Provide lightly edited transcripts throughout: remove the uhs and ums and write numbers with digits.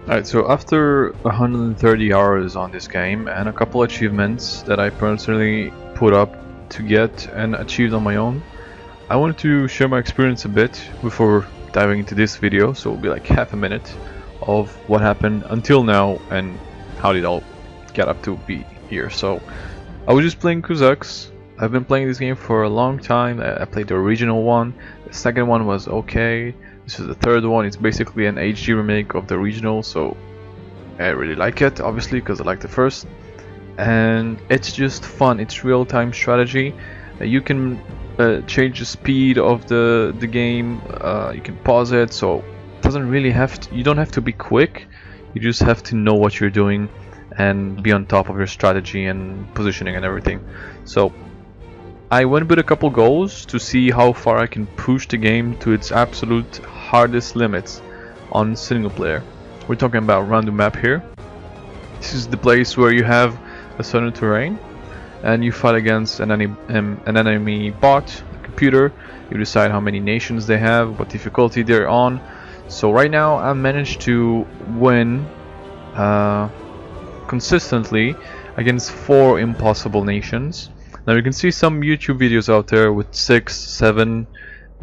Alright, so after 130 hours on this game and a couple achievements that I personally put up to get and achieved on my own, I wanted to share my experience a bit before diving into this video, so it'll be like half a minute of what happened until now and how did it all get up to be here. So I was just playing Cossacks. I've been playing this game for a long time. I played the original one, the second one was okay. This is the third one. It's basically an HD remake of the original, so I really like it, obviously, because I like the first. And it's just fun. It's real-time strategy. You can change the speed of the game. You can pause it, so it doesn't really have to, you don't have to be quick. You just have to know what you're doing and be on top of your strategy and positioning and everything. So I went with a couple goals to see how far I can push the game to its absolute hardest limits on single player. We're talking about random map here. This is the place where you have a certain terrain and you fight against an enemy bot, a computer. You decide how many nations they have, what difficulty they're on. So right now I managed to win consistently against 4 impossible nations. Now you can see some YouTube videos out there with 6, 7,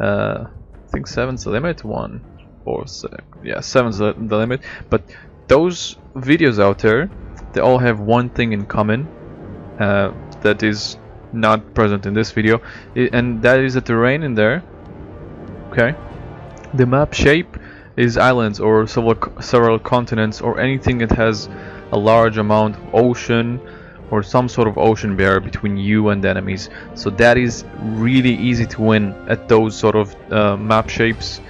I think 7's the limit, 1, 4, 6, yeah, 7's the limit. But those videos out there, they all have one thing in common that is not present in this video, and that is the terrain in there. Okay, the map shape is islands or several continents or anything that has a large amount of ocean or some sort of ocean barrier between you and the enemies. So that is really easy to win at those sort of map shapes,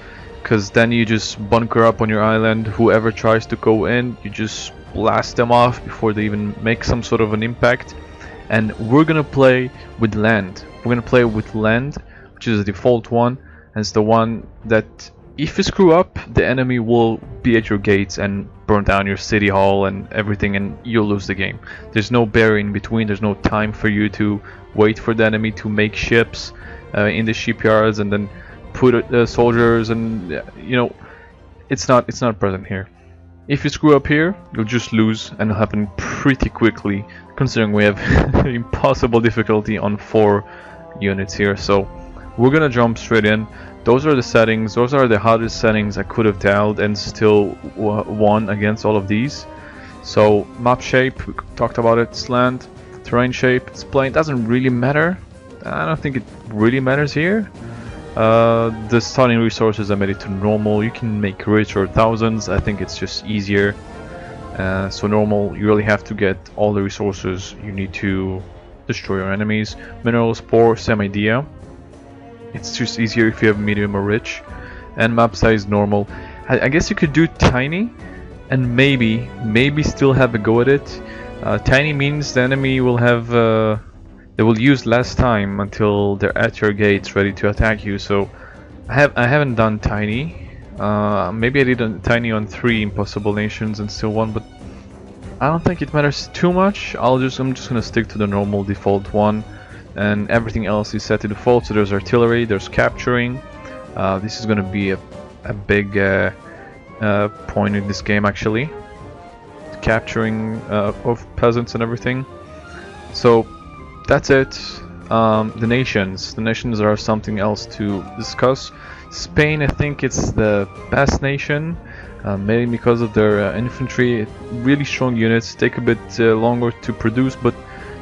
because then you just bunker up on your island. Whoever tries to go in, you just blast them off before they even make some sort of an impact. And we're gonna play with land. We're gonna play with land, which is the default one, and it's the one that if you screw up, the enemy will be at your gates and burn down your city hall and everything, and you'll lose the game. There's no barrier in between. There's no time for you to wait for the enemy to make ships in the shipyards and then put soldiers, and you know, it's not present here. If you screw up here, you'll just lose, and it'll happen pretty quickly, considering we have impossible difficulty on 4 units here. So we're gonna jump straight in. Those are the settings. Those are the hardest settings I could have dialed and still won against all of these. So map shape, we talked about it. It's land. Terrain shape, it's plain. Doesn't really matter. I don't think it really matters here. The starting resources, I made it to normal. You can make rich or thousands. I think it's just easier. So normal, you really have to get all the resources you need to destroy your enemies. Minerals, poor, same idea. It's just easier if you have medium or rich. And map size normal. I guess you could do tiny and maybe still have a go at it. Tiny means the enemy will have they will use less time until they're at your gates ready to attack you. So I haven't done tiny. Maybe I did a tiny on 3 impossible nations and still won, but I don't think it matters too much. I'm just gonna stick to the normal default one, and everything else is set to default. So there's artillery, there's capturing. This is gonna be a big point in this game, actually, capturing of peasants and everything. So that's it. The nations are something else to discuss. Spain, I think it's the best nation, mainly because of their infantry. Really strong units, take a bit longer to produce, but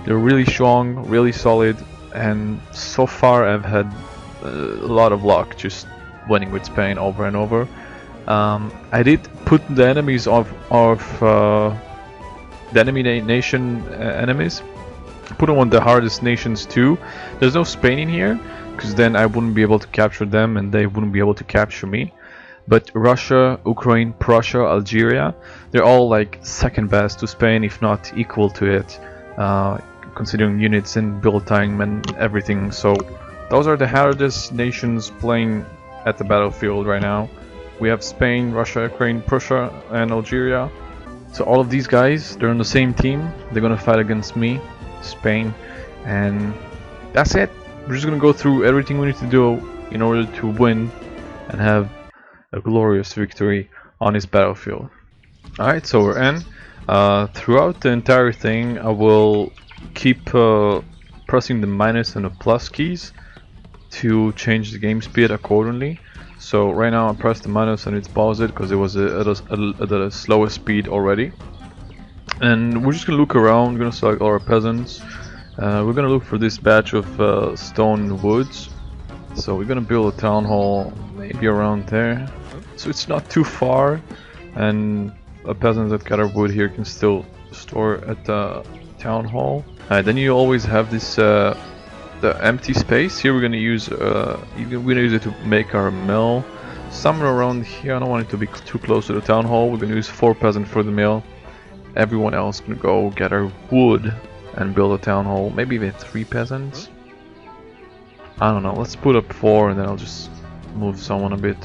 they're really strong, really solid, and so far I've had a lot of luck just winning with Spain over and over. I did put the enemies of the enemy nation enemies, put them on the hardest nations too. There's no Spain in here, because then I wouldn't be able to capture them and they wouldn't be able to capture me. But Russia, Ukraine, Prussia, Algeria, they're all like second best to Spain, if not equal to it, considering units and build time and everything. So those are the hardest nations playing at the battlefield right now. We have Spain, Russia, Ukraine, Prussia, and Algeria. So all of these guys, they're on the same team. They're gonna fight against me, Spain, and that's it. We're just gonna go through everything we need to do in order to win and have a glorious victory on this battlefield. Alright, so we're in. Throughout the entire thing, I will keep pressing the minus and the plus keys to change the game speed accordingly. So right now I press the minus and it paused it because it was at a slower speed already. And we're just gonna look around, we're gonna select all our peasants. We're gonna look for this batch of stone woods. So we're gonna build a town hall maybe around there. So it's not too far, and a peasant that gather wood here can still store at the town hall. Then you always have this the empty space. Here we're gonna use it to make our mill. Somewhere around here. I don't want it to be too close to the town hall. We're gonna use 4 peasants for the mill. Everyone else can go gather wood and build a town hall. Maybe even 3 peasants. I don't know. Let's put up 4 and then I'll just move someone a bit.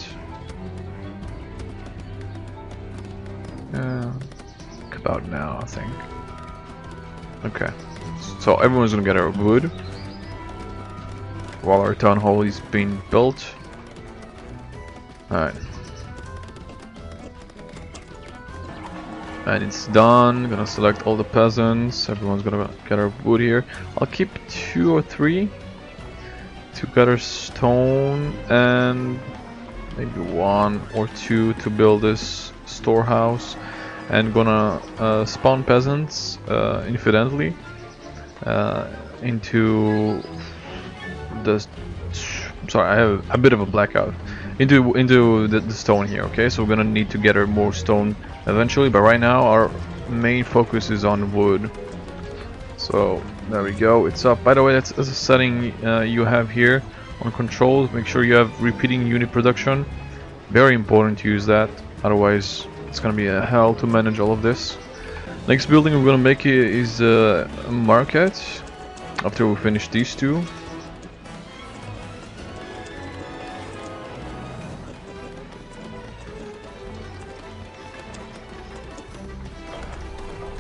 About now, I think. Okay. So everyone's gonna gather wood while our town hall is being built. Alright. And it's done. Gonna select all the peasants. Everyone's gonna gather wood here. I'll keep 2 or 3 to gather stone and maybe 1 or 2 to build this storehouse. And gonna spawn peasants infinitely into the. Sorry, I have a bit of a blackout. Into the stone here. Okay, so we're gonna need to gather more stone eventually, but right now our main focus is on wood. So there we go. It's up. By the way, that's a setting you have here on controls. Make sure you have repeating unit production. Very important to use that. Otherwise, it's gonna be a hell to manage all of this. Next building we're gonna make is a market after we finish these 2.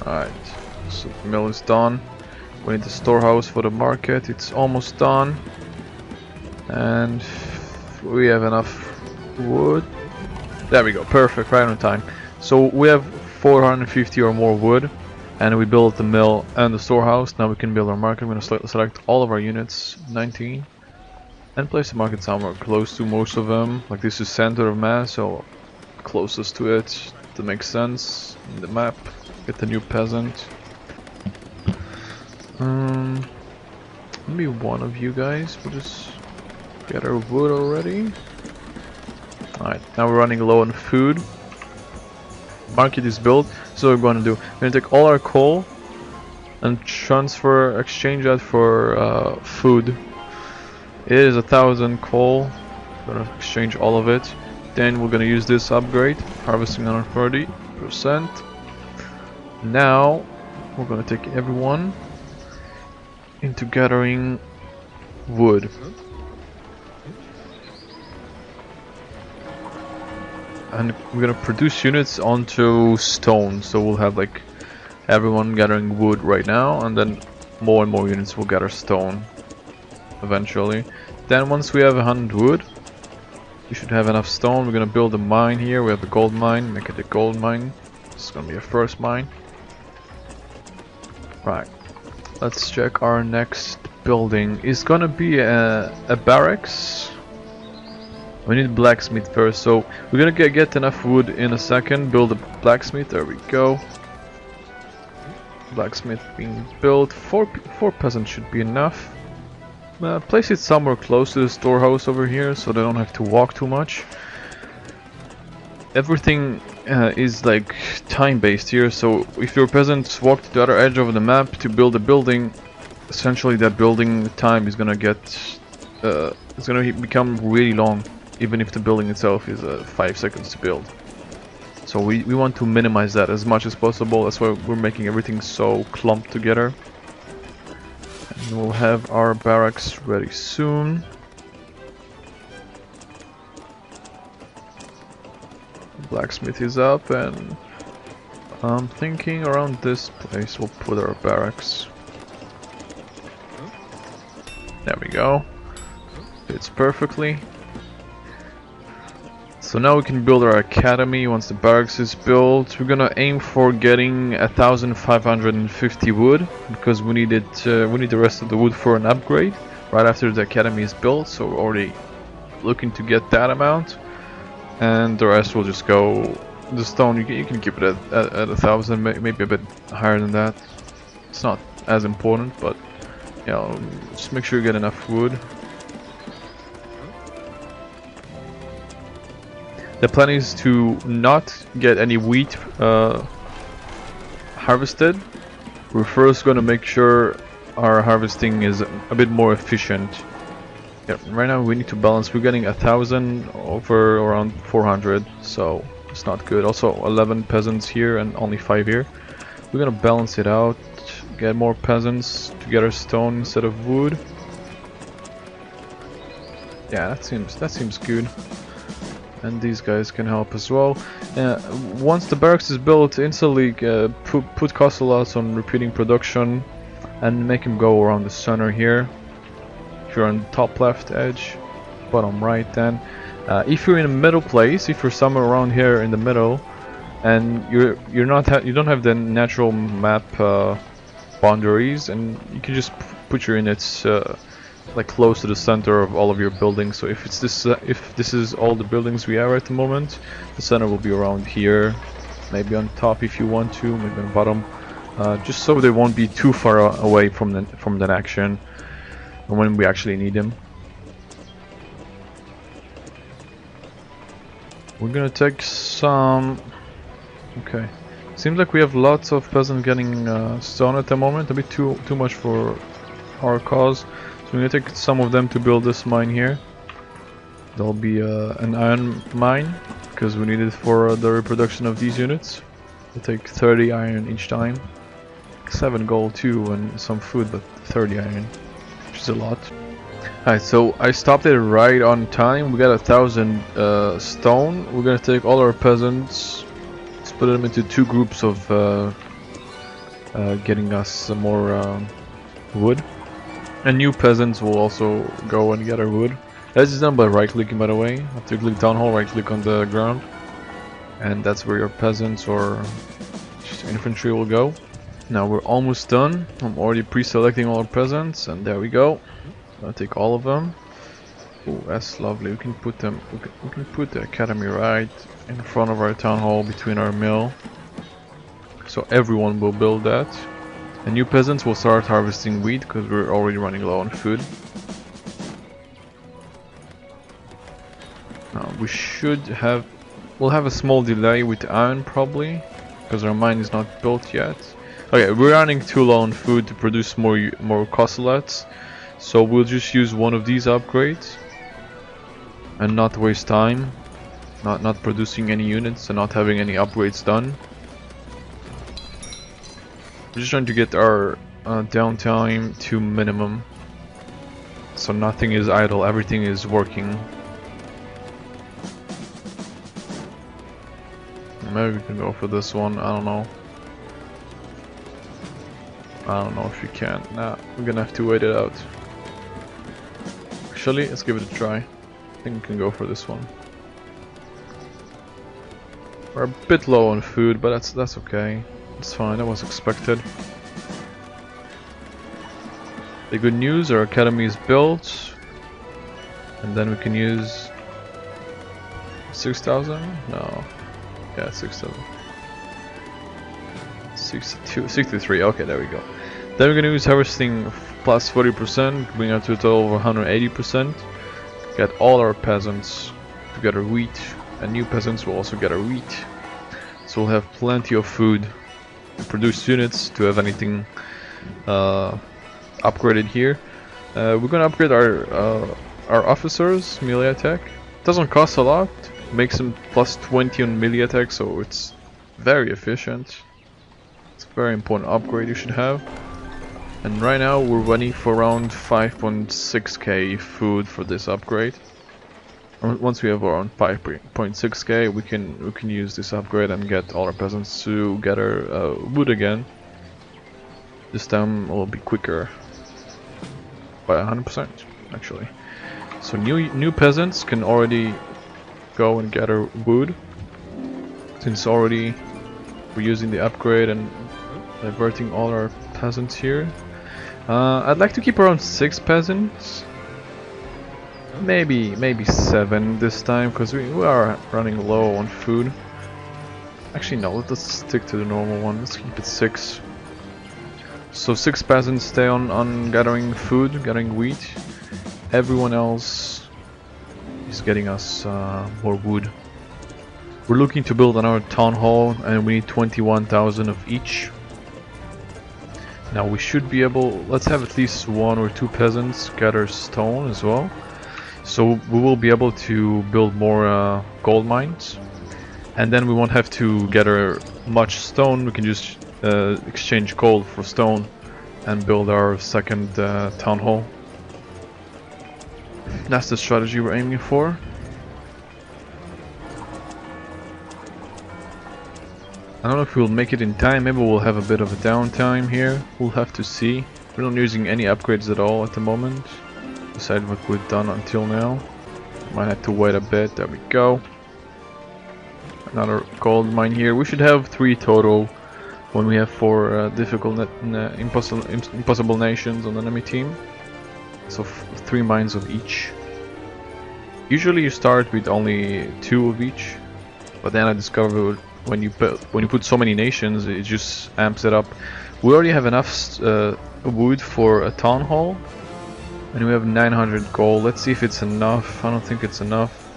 Alright, so the mill is done. We need the storehouse for the market. It's almost done. And we have enough wood. There we go, perfect, right on time. So we have 450 or more wood, and we built the mill and the storehouse. Now we can build our market. I'm going to select all of our units, 19, and place the market somewhere close to most of them. Like this is center of mass, so closest to it to make sense in the map. Get the new peasant. Maybe one of you guys will just get our wood already. Alright, now we're running low on food. Market is built, so what we're going to do, we're going to take all our coal and exchange that for food. It is 1,000 coal. We're going to exchange all of it. Then we're going to use this upgrade, harvesting on 30%. Now we're going to take everyone into gathering wood. And we're gonna produce units onto stone, so we'll have like everyone gathering wood right now, and then more and more units will gather stone eventually. Then once we have 100 wood, we should have enough stone. We're gonna build a mine here. We have a gold mine, make it a gold mine. This is gonna be a first mine. Right, let's check our next building. It's gonna be a barracks. We need blacksmith first, so we're gonna get enough wood in a second. Build a blacksmith. There we go. Blacksmith being built. Four peasants should be enough. Place it somewhere close to the storehouse over here, so they don't have to walk too much. Everything is like time-based here, so if your peasants walk to the other edge of the map to build a building, essentially that building time is gonna become really long. Even if the building itself is 5 seconds to build. So we want to minimize that as much as possible. That's why we're making everything so clumped together. And we'll have our barracks ready soon. Blacksmith is up, and I'm thinking around this place we'll put our barracks. There we go. Fits perfectly. So now we can build our academy. Once the barracks is built, we're gonna aim for getting 1,550 wood because we need it. We need the rest of the wood for an upgrade right after the academy is built. So we're already looking to get that amount, and the rest will just go. The stone you can keep it at 1,000, maybe a bit higher than that. It's not as important, but you know, just make sure you get enough wood. The plan is to not get any wheat harvested. We're first going to make sure our harvesting is a bit more efficient. Yeah, right now we need to balance. We're getting 1,000 over around 400, so it's not good. Also 11 peasants here and only 5 here. We're gonna balance it out, get more peasants to get our stone instead of wood. Yeah, that seems good. And these guys can help as well. Once the barracks is built, instantly put Cossacks on repeating production and make him go around the center here. If you're on the top left edge, bottom right then. If you're in a middle place, if you're somewhere around here in the middle, and you don't have the natural map boundaries, and you can just put your units like close to the center of all of your buildings. So if this is all the buildings we have at the moment, the center will be around here, maybe on top if you want to, maybe on the bottom, just so they won't be too far away from that action when we actually need them. We're gonna take some. Okay, seems like we have lots of peasants getting stone at the moment, a bit too much for our cause. So we're gonna take some of them to build this mine here. There'll be an iron mine because we need it for the reproduction of these units. We'll take 30 iron each time, 7 gold too, and some food, but 30 iron, which is a lot. Alright, so I stopped it right on time. We got 1,000 stone. We're gonna take all our peasants, split them into 2 groups of getting us some more wood. And new peasants will also go and get our wood. This is done by right clicking, by the way. After you click down hole, right click on the ground, and that's where your peasants or just infantry will go. Now we're almost done. I'm already pre-selecting all our peasants, and there we go. I'll take all of them. Oh, that's lovely. We can put them. We can put the academy right in front of our town hall, between our mill. So everyone will build that. And new peasants will start harvesting wheat because we're already running low on food. We'll have a small delay with iron probably because our mine is not built yet. Okay, we're running too low on food to produce more Cossacks. So we'll just use one of these upgrades and not waste time, not producing any units and not having any upgrades done. We're just trying to get our downtime to minimum, so nothing is idle, everything is working. Maybe we can go for this one, I don't know. I don't know if you can. Nah, we're gonna have to wait it out. Actually, let's give it a try. I think we can go for this one. We're a bit low on food, but that's okay. It's fine, that was expected. The good news, our academy is built. And then we can use 6,000? No. Yeah, 6,000. 63, okay, there we go. Then we're gonna use harvesting plus 40%, bring up to a total of 180%. Get all our peasants to get our wheat, and new peasants will also get our wheat. So we'll have plenty of food to produce units, to have anything upgraded here. We're gonna upgrade our officers melee attack. Doesn't cost a lot, makes them plus 20 on melee attack, so it's very efficient. It's a very important upgrade you should have. And right now we're running for around 5.6k food for this upgrade. Once we have around 5.6k, we can use this upgrade and get all our peasants to get our wood again. This time it will be quicker by 100% actually. So new peasants can already go and gather wood. Since already we're using the upgrade and diverting all our peasants here. I'd like to keep around 6 peasants. Maybe 7 this time, because we are running low on food. Actually no, let's stick to the normal one. Let's keep it 6. So 6 peasants stay on gathering food, gathering wheat. Everyone else is getting us more wood. We're looking to build another town hall, and we need 21,000 of each. Now we should be able, let's have at least 1 or 2 peasants gather stone as well. So we will be able to build more gold mines. And then we won't have to gather much stone, we can just exchange gold for stone and build our second town hall. That's the strategy we're aiming for. I don't know if we'll make it in time, maybe we'll have a bit of a downtime here, we'll have to see. We're not using any upgrades at all at the moment, besides what we've done until now. Might have to wait a bit, there we go. Another gold mine here. We should have 3 total when we have 4 difficult impossible nations on the enemy team. So 3 mines of each. Usually you start with only 2 of each, but then I discovered when you put so many nations, it just amps it up. We already have enough wood for a town hall, and we have 900 gold. Let's see if it's enough. I don't think it's enough.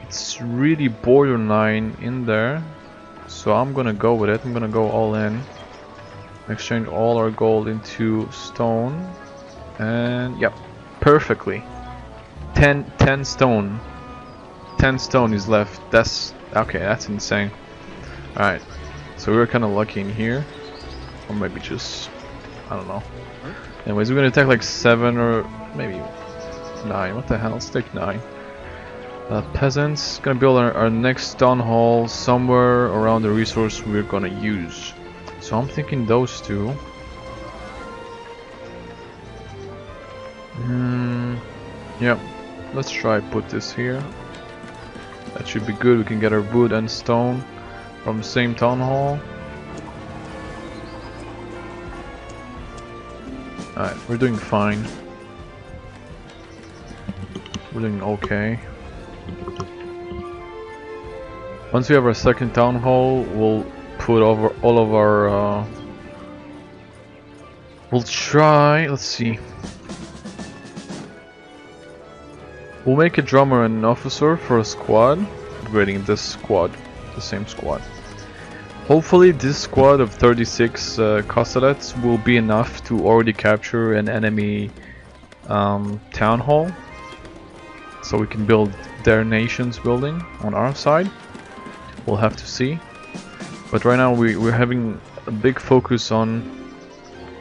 It's really borderline in there, so I'm gonna go with it. I'm gonna go all in, exchange all our gold into stone, and yep, perfectly. 10 stone. 10 stone is left. That's okay, that's insane. Alright, so we were kind of lucky in here, or maybe just, I don't know. Anyways, we're gonna attack like 7 or maybe 9. What the hell? Let's take 9. Peasants, gonna build our next town hall somewhere around the resource we're gonna use. So I'm thinking those 2. Yep, let's try put this here. That should be good. We can get our wood and stone from the same town hall. Alright, we're doing fine. We're doing okay. Once we have our second town hall, we'll put over all of our we'll try, let's see. We'll make a drummer and an officer for a squad, upgrading this squad, the same squad. Hopefully this squad of 36 Cossacks will be enough to already capture an enemy town hall, so we can build their nation's building on our side. We'll have to see. But right now we're having a big focus on,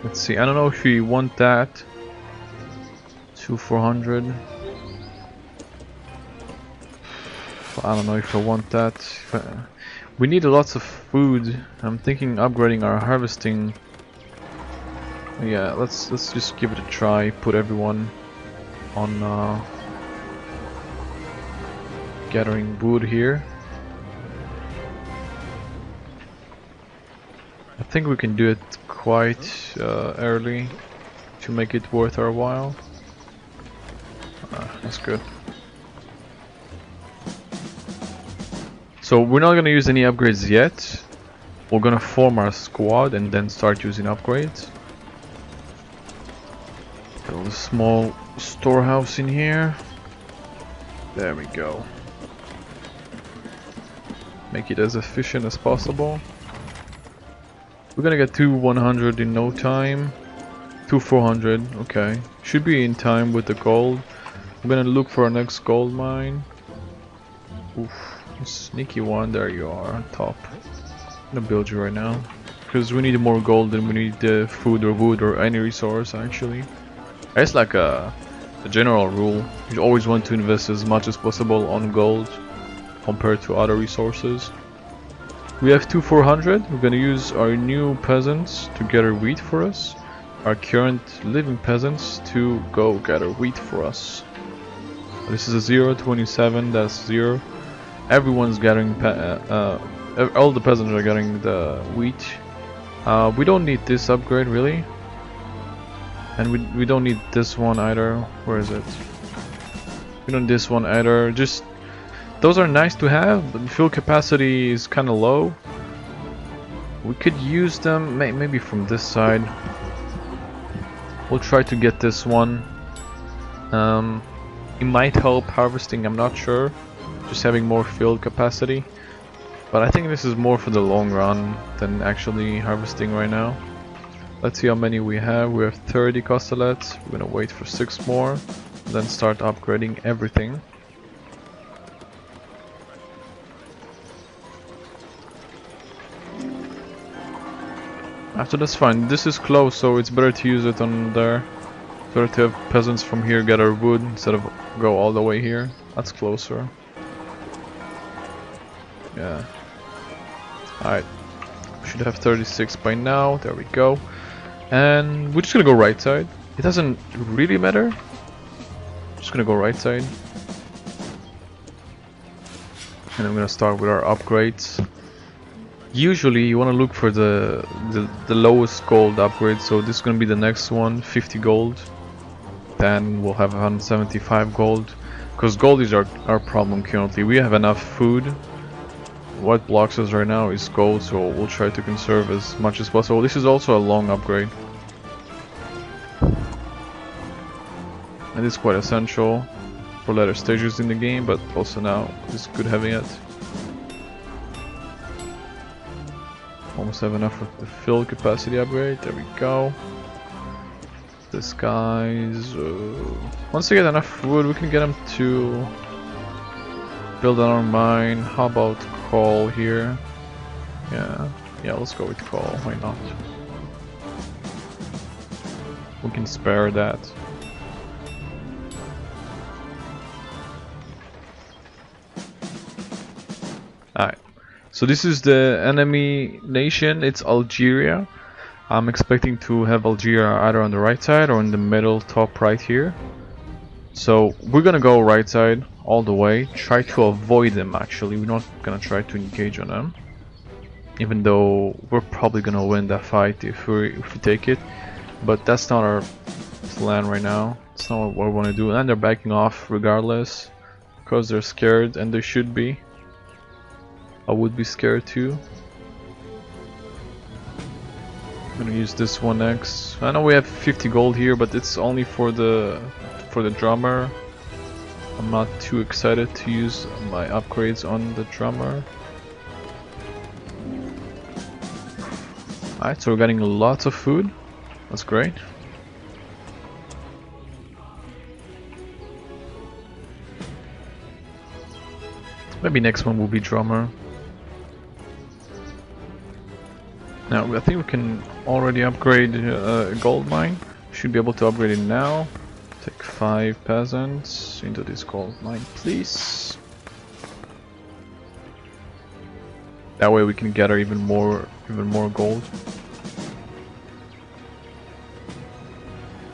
let's see, I don't know if we want that to 400. I don't know if I want that. We need lots of food. I'm thinking upgrading our harvesting. Yeah, let's just give it a try. Put everyone on gathering wood here. I think we can do it quite early to make it worth our while. That's good. So we're not gonna use any upgrades yet. We're gonna form our squad and then start using upgrades. Build a small storehouse in here. There we go. Make it as efficient as possible. We're gonna get to 100 in no time. To 400, okay. Should be in time with the gold. I'm gonna look for our next gold mine. Oof. Sneaky one, there you are on top. I'm gonna build you right now because we need more gold than we need food or wood or any resource actually. It's like a general rule. You always want to invest as much as possible on gold compared to other resources. We have 400. We're gonna use our new peasants to gather wheat for us. Our current living peasants to go gather wheat for us. This is a 0, 27, that's 0. Everyone's getting, all the peasants are getting the wheat. We don't need this upgrade really. And we don't need this one either. Where is it? We don't need this one either. Just, those are nice to have, but the fuel capacity is kind of low. We could use them maybe from this side. We'll try to get this one. It might help harvesting, I'm not sure. Just having more field capacity. But I think this is more for the long run than actually harvesting right now. Let's see how many we have. We have 30 Cossacks. We're gonna wait for 6 more. Then start upgrading everything. After that's fine. This is close, so it's better to use it on there. Better to have peasants from here gather wood instead of go all the way here. That's closer. Yeah. Alright. Should have 36 by now. There we go. And we're just gonna go right side. It doesn't really matter. Just gonna go right side. And I'm gonna start with our upgrades. Usually you want to look for the lowest gold upgrade, so this is going to be the next one, 50 gold. Then we'll have 175 gold, because gold is our problem currently. We have enough food. What blocks us right now is gold, so we'll try to conserve as much as possible. This is also a long upgrade, and it's quite essential for later stages in the game, but also now it's good having it. Almost have enough of the fill capacity upgrade. There we go. This guy's once they get enough wood, we can get them to build on our mine. How about coal here? Yeah, let's go with coal. Why not? We can spare that. Alright. So this is the enemy nation, it's Algeria. I'm expecting to have Algeria either on the right side or in the middle top right here. So we're gonna go right side all the way, try to avoid them actually, we're not gonna try to engage on them. Even though we're probably gonna win that fight if we take it. But that's not our plan right now, it's not what we want to do, and they're backing off regardless. Because they're scared, and they should be. I would be scared too. I'm gonna use this one next. I know we have 50 gold here, but it's only for the drummer. I'm not too excited to use my upgrades on the drummer. Alright, so we're getting lots of food. That's great. Maybe next one will be drummer. Now I think we can already upgrade a gold mine. Should be able to upgrade it now. Take 5 peasants into this gold mine, please. That way we can gather even more gold.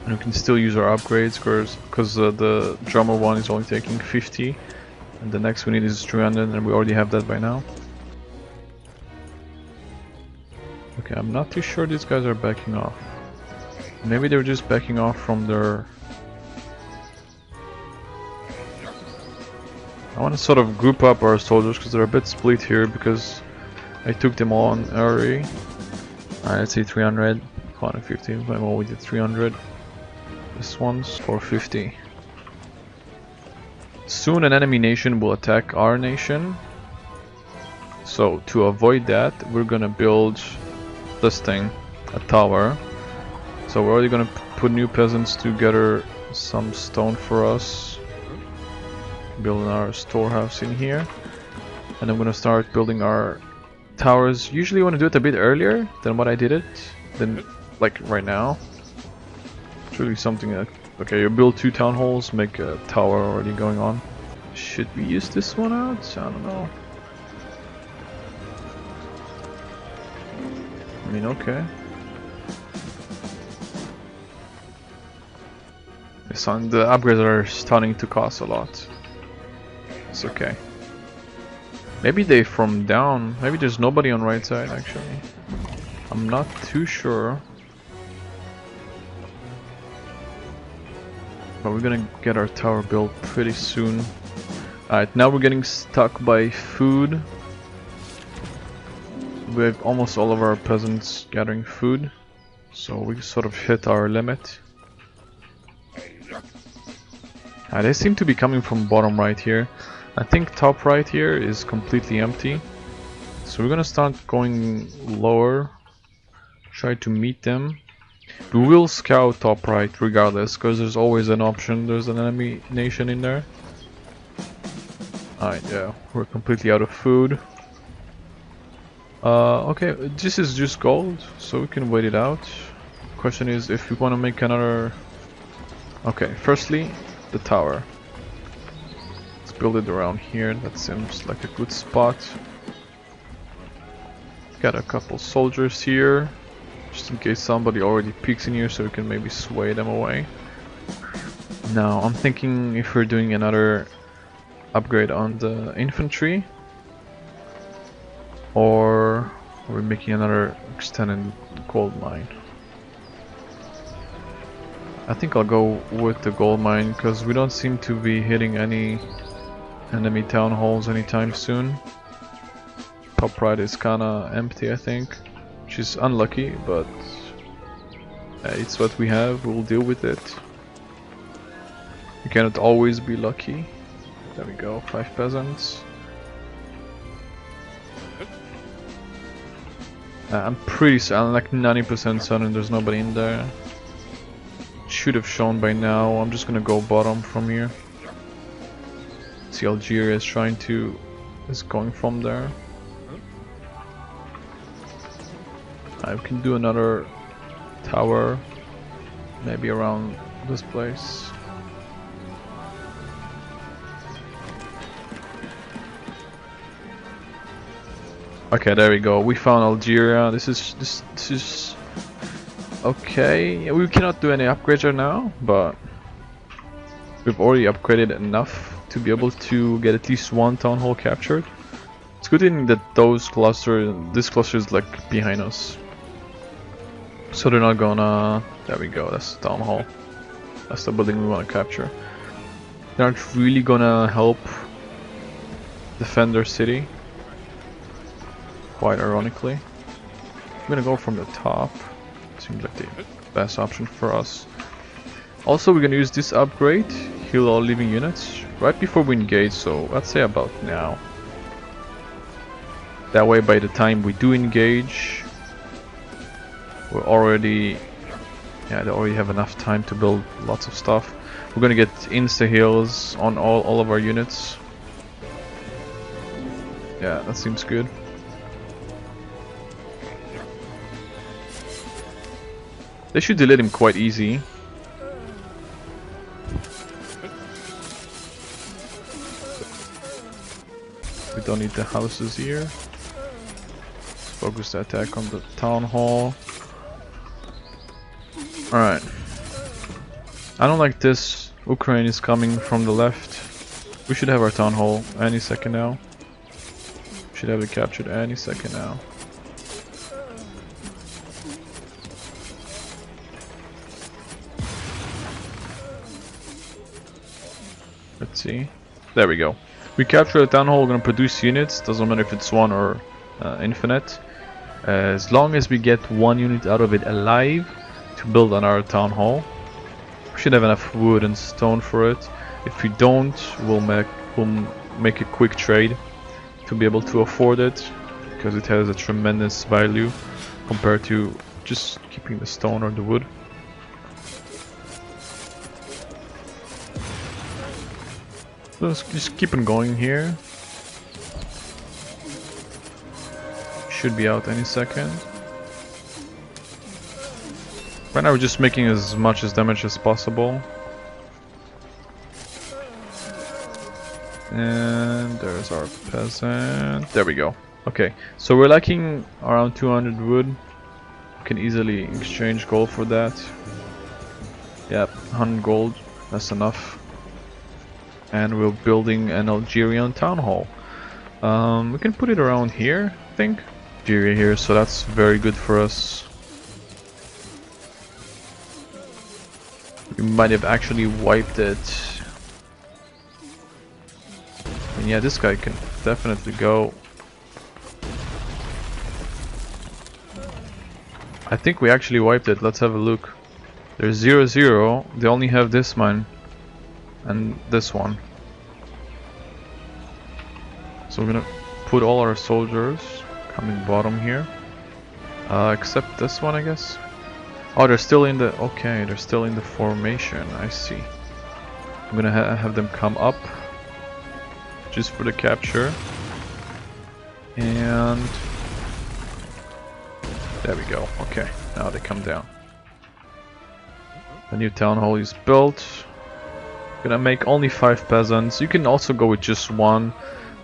And we can still use our upgrades because the drummer one is only taking 50, and the next we need is 300, and we already have that by now. Okay, I'm not too sure these guys are backing off. Maybe they're just backing off from their... I want to sort of group up our soldiers because they're a bit split here because I took them all on early. Alright, let's say 300, 450, well we did 300. This one's 450. Soon an enemy nation will attack our nation. So to avoid that, we're gonna build this thing, a tower. So we're already gonna put new peasants to gather some stone for us. Building our storehouse in here. And I'm gonna start building our towers. Usually you want to do it a bit earlier than what I did it. Than like right now. It's really something that... Okay, you build 2 town halls, make a tower already going on. Should we use this one out? I don't know. I mean, okay. the upgrades are starting to cost a lot. It's okay. Maybe they from down. Maybe there's nobody on right side actually. I'm not too sure. But we're gonna get our tower built pretty soon. Alright, now we're getting stuck by food. We have almost all of our peasants gathering food. So we sort of hit our limit. They seem to be coming from bottom right here. I think top right here is completely empty. So we're gonna start going lower. Try to meet them. We will scout top right regardless, because there's always an option. There's an enemy nation in there. Alright, yeah, we're completely out of food. Okay, this is just gold, so we can wait it out. Question is if we want to make another... Okay, firstly, the tower. Let's build it around here, that seems like a good spot. Got a couple soldiers here, just in case somebody already peeks in here so we can maybe sway them away. Now, I'm thinking if we're doing another upgrade on the infantry, or we're making another extended gold mine. I think I'll go with the gold mine because we don't seem to be hitting any enemy town halls anytime soon. Top right is kinda empty, I think, which is unlucky, but it's what we have, we'll deal with it. You cannot always be lucky. There we go, 5 peasants. I'm like 90% certain there's nobody in there. Should have shown by now. I'm just gonna go bottom from here. See, Algeria is going from there. I can do another tower, maybe around this place. Okay, there we go. We found Algeria. This is okay. We cannot do any upgrades right now, but we've already upgraded enough to be able to get at least one town hall captured. It's good thing that this cluster is like behind us, so they're not gonna. There we go. That's the town hall. That's the building we want to capture. They're not really gonna help defend their city. Quite ironically, I'm gonna go from the top. Seems like the best option for us. Also, we're gonna use this upgrade, heal all living units, right before we engage, so let's say about now. That way, by the time we do engage, we're already... yeah, they already have enough time to build lots of stuff. We're gonna get insta heals on all of our units. Yeah, that seems good. They should delete him quite easy. We don't need the houses here. Let's focus the attack on the town hall. Alright. I don't like this. Ukraine is coming from the left. We should have our town hall any second now. Should have it captured any second now. Let's see. There we go. We capture a town hall, we're gonna produce units, doesn't matter if it's one or infinite. As long as we get one unit out of it alive to build on our town hall. We should have enough wood and stone for it. If we don't, we'll make a quick trade to be able to afford it, because it has a tremendous value compared to just keeping the stone or the wood. Let's just keep on going here. Should be out any second. Right now we're just making as much damage as possible. And there's our peasant. There we go. Okay, so we're lacking around 200 wood. We can easily exchange gold for that. Yep, 100 gold. That's enough. And we're building an Algerian town hall. We can put it around here, I think. Algeria here, so that's very good for us. We might have actually wiped it. And yeah, this guy can definitely go. I think we actually wiped it. Let's have a look. There's 0-0. They only have this mine and this one. So we're gonna put all our soldiers coming bottom here, except this one, I guess. Oh, they're still in the... okay, they're still in the formation. I see. I'm gonna have them come up just for the capture. And there we go. Okay, now they come down. The new town hall is built. Gonna make only 5 peasants. You can also go with just 1,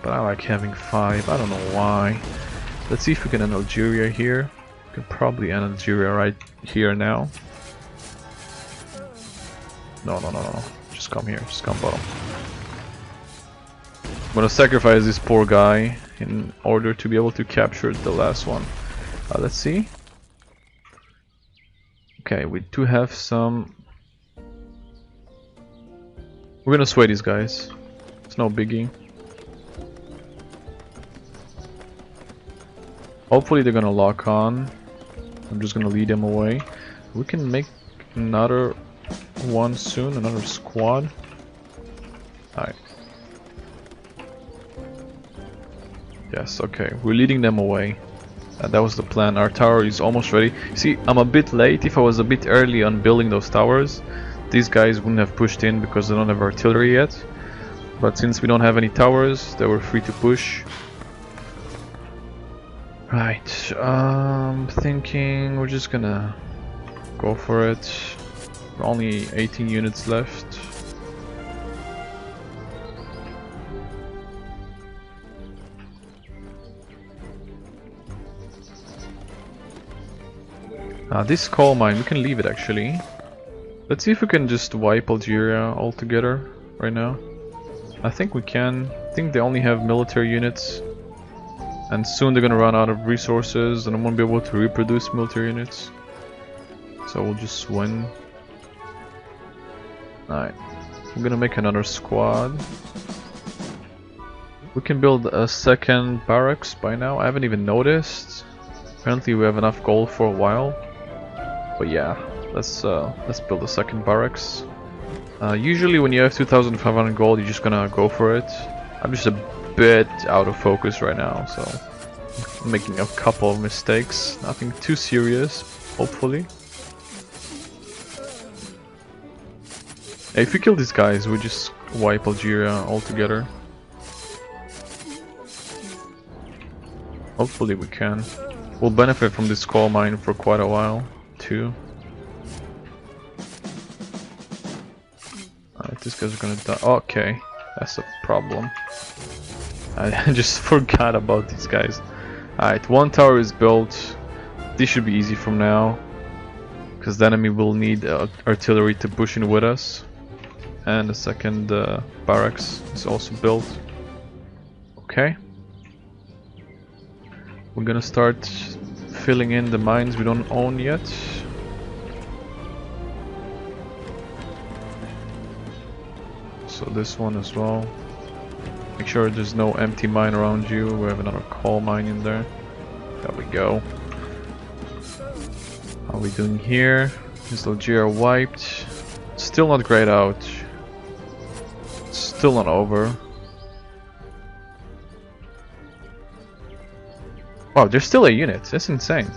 but I like having 5. I don't know why. Let's see if we can end Algeria here. We can probably end Algeria right here now. No. Just come here. Just come bottom. I'm gonna sacrifice this poor guy in order to be able to capture the last one. Let's see. Okay, we do have some... we're gonna sway these guys. It's no biggie. Hopefully they're gonna lock on. I'm just gonna lead them away. We can make another one soon, another squad. Alright. Yes, okay. We're leading them away. That was the plan. Our tower is almost ready. See, I'm a bit late. If I was a bit early on building those towers, these guys wouldn't have pushed in because they don't have artillery yet. But since we don't have any towers, they were free to push. Right, thinking we're just gonna go for it. Only 18 units left. This coal mine, we can leave it actually. Let's see if we can just wipe Algeria altogether right now. I think we can. I think they only have military units. And soon they're gonna run out of resources and I won't be able to reproduce military units. So we'll just win. Alright. I'm gonna make another squad. We can build a second barracks by now. I haven't even noticed. Apparently we have enough gold for a while. But yeah, let's build a second barracks. Usually when you have 2,500 gold, you're just gonna go for it. I'm just a bit out of focus right now, so I'm making a couple of mistakes. Nothing too serious, hopefully. If we kill these guys, we just wipe Algeria altogether. Hopefully we can. We'll benefit from this coal mine for quite a while too. Alright, these guys are gonna die. Okay, that's a problem. I just forgot about these guys. Alright, one tower is built. This should be easy from now, because the enemy will need artillery to push in with us. And the second barracks is also built. Okay. We're gonna start filling in the mines we don't own yet. So this one as well. Make sure there's no empty mine around you. We have another coal mine in there. There we go. How are we doing here? Is Algeria wiped? Still not grayed out. Still not over. Wow, there's still a unit. That's insane.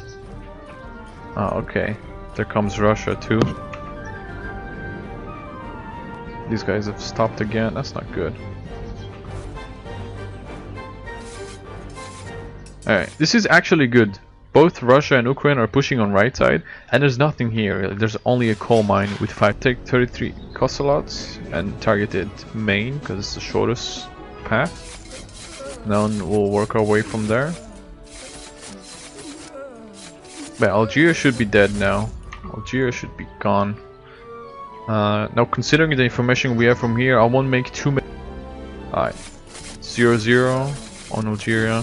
Oh, okay. There comes Russia too. These guys have stopped again. That's not good. Alright, this is actually good. Both Russia and Ukraine are pushing on right side, and there's nothing here. There's only a coal mine with 33 Cossacks and targeted main because it's the shortest path. Now we'll work our way from there. But Algeria should be dead now. Algeria should be gone. Now considering the information we have from here, I won't make too many. Alright, 0-0 on Algeria.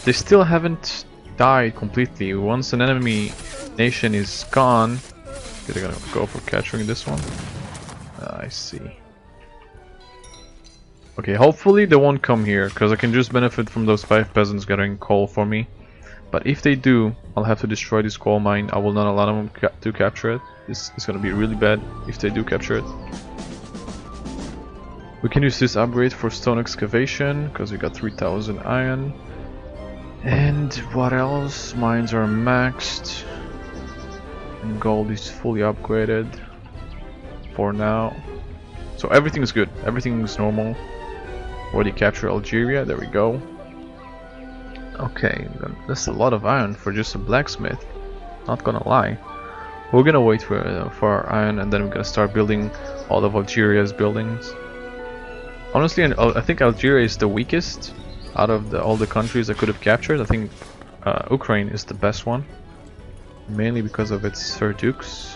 They still haven't died completely. Once an enemy nation is gone, they're gonna go for capturing this one. I see. Okay, hopefully they won't come here, because I can just benefit from those 5 peasants getting coal for me. But if they do, I'll have to destroy this coal mine. I will not allow them to capture it. This is gonna be really bad if they do capture it. We can use this upgrade for stone excavation, because we got 3000 iron. And what else? Mines are maxed. And gold is fully upgraded. For now. So everything is good. Everything is normal. Already captured Algeria. There we go. Okay, that's a lot of iron for just a blacksmith. Not gonna lie. We're gonna wait for our iron, and then we're gonna start building all of Algeria's buildings. Honestly, I think Algeria is the weakest out of all the countries I could have captured. I think Ukraine is the best one, mainly because of its Sir Dukes.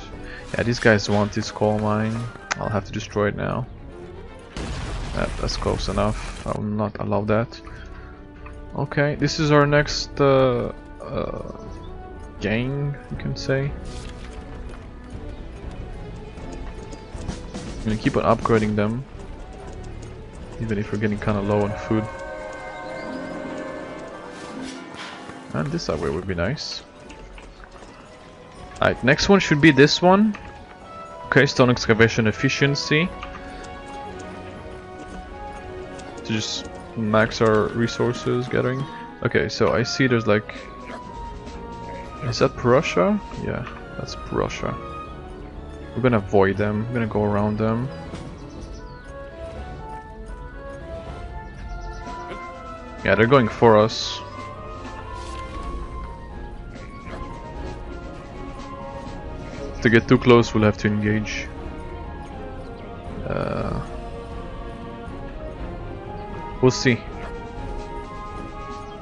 Yeah, these guys want this coal mine. I'll have to destroy it now. That's close enough. I will not allow that. Okay, this is our next gang, you can say. I'm gonna keep on upgrading them, even if we're getting kind of low on food. And this upgrade would be nice. Alright, next one should be this one. Okay, stone excavation efficiency. To just max our resources gathering. Okay, so I see there's like... Is that Prussia? Yeah, that's Prussia. We're gonna avoid them. We're gonna go around them. Yeah, they're going for us. To get too close, we'll have to engage. We'll see.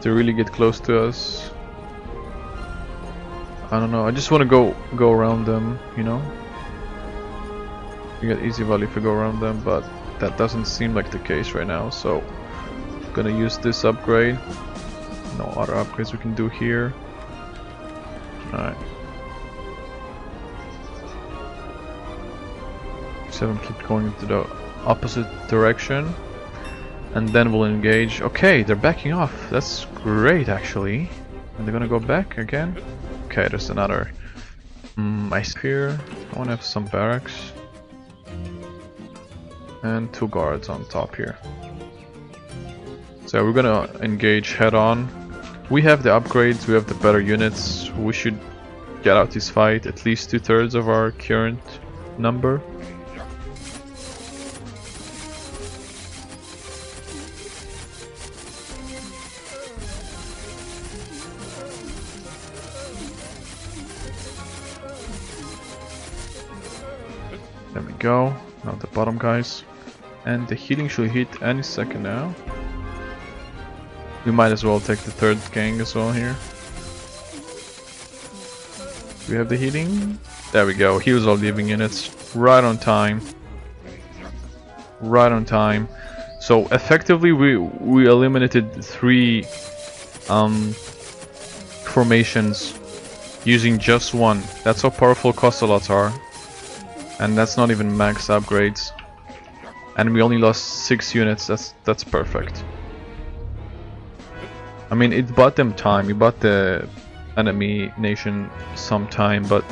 To really get close to us. I don't know. I just want to go around them, you know. You get easy value if you go around them, but that doesn't seem like the case right now. So, I'm gonna use this upgrade. No other upgrades we can do here. Alright. 7 keep going into the opposite direction, and then we'll engage. Okay, they're backing off. That's great, actually. And they're gonna go back again. Okay, there's another ice here. I want to have some barracks and 2 guards on top here. So we're gonna engage head on. We have the upgrades. We have the better units. We should get out this fight at least 2/3 of our current number. There we go. Now the bottom guys. And the healing should hit any second now. We might as well take the 3rd gang as well here. Do we have the healing? There we go. Heals all living units. Right on time. Right on time. So effectively we eliminated 3 formations using just 1. That's how powerful Cossacks are. And that's not even max upgrades. And we only lost 6 units. That's perfect. I mean, it bought them time. It bought the enemy nation some time, but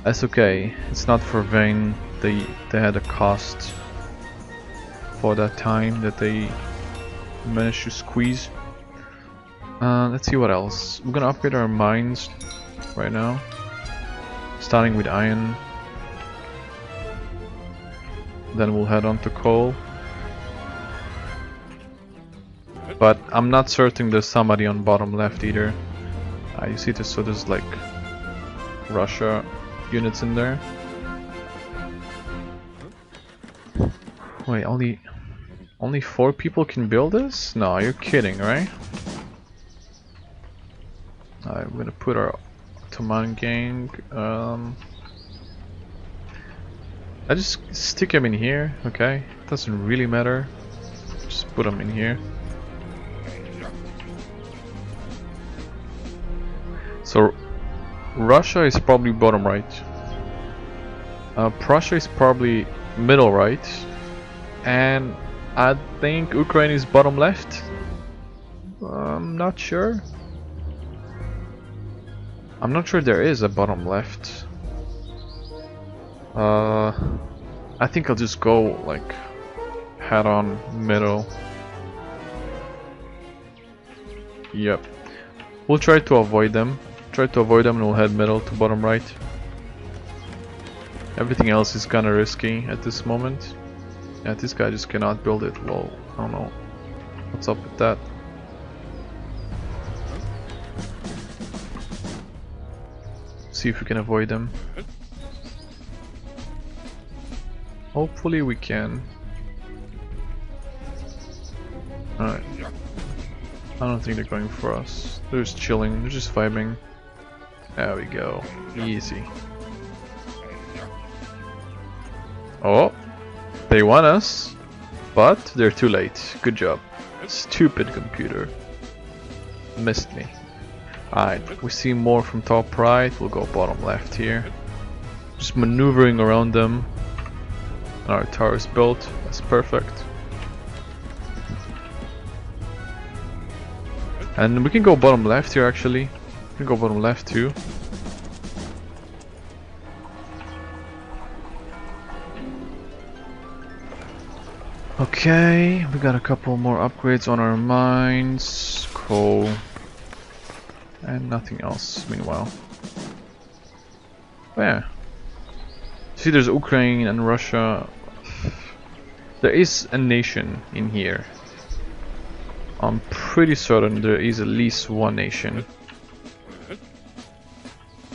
that's okay. It's not for vain. They had a cost for that time that they managed to squeeze. Let's see what else. We're gonna upgrade our mines right now, starting with iron. Then we'll head on to coal. But I'm not certain there's somebody on bottom left either. You see this, so there's like Russia units in there. Wait, only 4 people can build this? No, you're kidding, right? I'm gonna put our Ottoman gang. I just stick him in here, okay? Doesn't really matter. Just put him in here. So Russia is probably bottom right. Prussia is probably middle right. And I think Ukraine is bottom left. I'm not sure. I'm not sure there is a bottom left. I think I'll just go like head on middle. Yep. We'll try to avoid them. And we'll head middle to bottom right. Everything else is kinda risky at this moment. Yeah, this guy just cannot build it. Well, I don't know what's up with that. See if we can avoid them. Hopefully we can. Alright. I don't think they're going for us. They're just chilling, they're just vibing. There we go. Easy. Oh! They want us, but they're too late. Good job. Stupid computer. Missed me. Alright, we see more from top right. We'll go bottom left here. Just maneuvering around them. Our tower is built. That's perfect. And we can go bottom left here actually. We can go bottom left too. Okay, we got a couple more upgrades on our mines. Coal. And nothing else meanwhile. Yeah. See, there's Ukraine and Russia. There is a nation in here. I'm pretty certain there is at least one nation.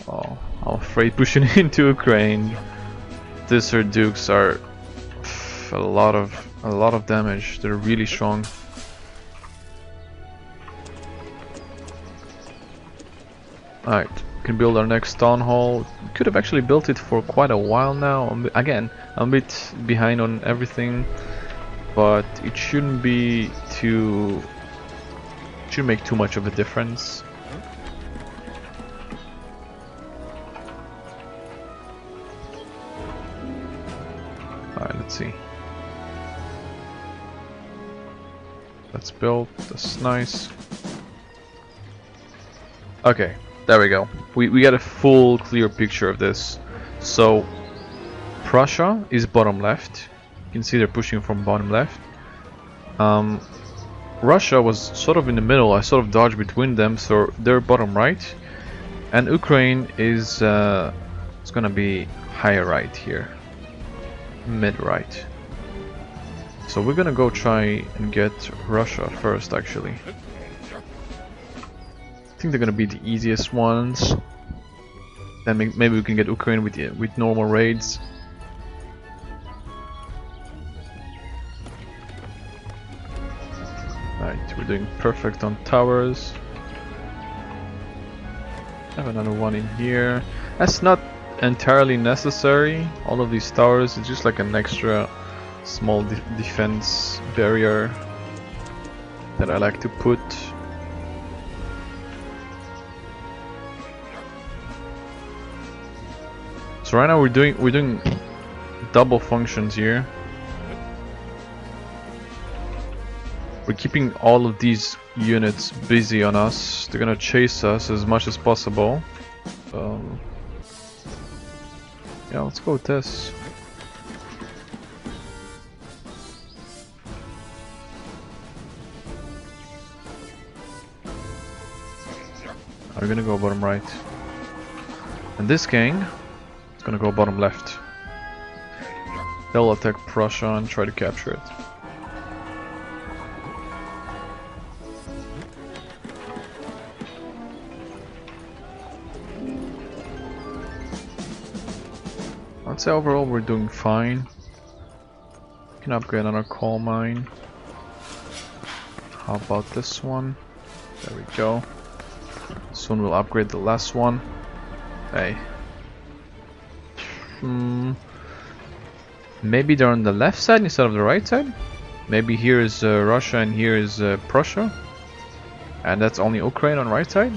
Oh, I'm afraid pushing into Ukraine. Desert Dukes are a lot of damage. They're really strong. Alright, we can build our next town hall. We could have actually built it for quite a while now. Again, I'm a bit behind on everything, but it shouldn't be too... shouldn't make too much of a difference. Alright, let's see. That's built, that's nice. Okay, there we go. We got a full clear picture of this. So Prussia is bottom left. You can see they're pushing from bottom left. Russia was sort of in the middle. I sort of dodged between them, so they're bottom right. And Ukraine is it's gonna be higher right here, mid right. So we're gonna go try and get Russia first actually. I think they're gonna be the easiest ones. Then maybe we can get Ukraine with normal raids. Right, we're doing perfect on towers. Have another one in here. That's not entirely necessary. All of these towers is just like an extra small defense barrier that I like to put. So right now we're doing double functions here. We're keeping all of these units busy on us. They're gonna chase us as much as possible. Yeah, let's go with this. We're gonna go bottom right. And this gang is gonna go bottom left. They'll attack Prussia and try to capture it. I'd say overall we're doing fine. We can upgrade on our coal mine. How about this one? There we go. Soon we'll upgrade the last one. Hey. Maybe they're on the left side instead of the right side? Maybe here is Russia and here is Prussia? And that's only Ukraine on right side?